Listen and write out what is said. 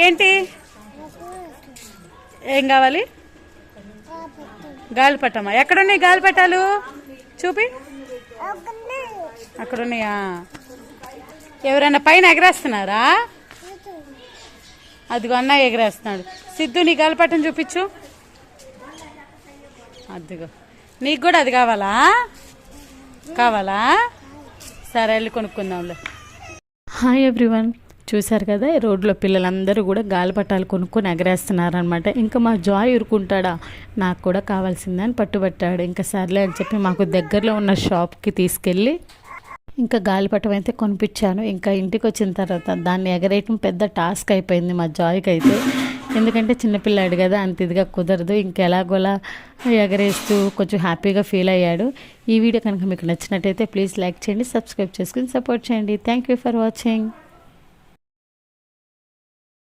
ఏంటి ఏం కావాలి? గాలిపటమా? ఎక్కడున్నాయి గాలిపటాలు? చూపి. అక్కడ ఉన్నాయా? ఎవరైనా పైన ఎగరేస్తున్నారా? అదిగో అన్న ఎగరేస్తున్నాడు. సిద్ధు నీ గాలిపటం చూపించు. అదిగో నీకు కూడా అది కావాలా? కావాలా? సరే వెళ్ళి కొనుక్కుందాంలే. హాయ్ ఎవ్రీవన్, చూశారు కదా రోడ్లో పిల్లలందరూ కూడా గాలిపటాలు కొనుక్కొని ఎగరేస్తున్నారనమాట. ఇంకా మా జాయ్ ఊరుకుంటాడా, నాకు కూడా కావాల్సిందని పట్టుబట్టాడు. ఇంకా సర్లే అని చెప్పి మాకు దగ్గరలో ఉన్న షాప్కి తీసుకెళ్ళి ఇంకా గాలిపటం అయితే కొనిపించాను. ఇంకా ఇంటికి వచ్చిన తర్వాత దాన్ని ఎగరేయటం పెద్ద టాస్క్ అయిపోయింది మా జాయ్కి అయితే. ఎందుకంటే చిన్నపిల్లాడు కదా, అంత ఇదిగా కుదరదు. ఇంకెలాగోలా ఎగరేస్తూ కొంచెం హ్యాపీగా ఫీల్ అయ్యాడు. ఈ వీడియో కనుక మీకు నచ్చినట్టయితే ప్లీజ్ లైక్ చేయండి, సబ్స్క్రైబ్ చేసుకుని సపోర్ట్ చేయండి. Thank you for watching.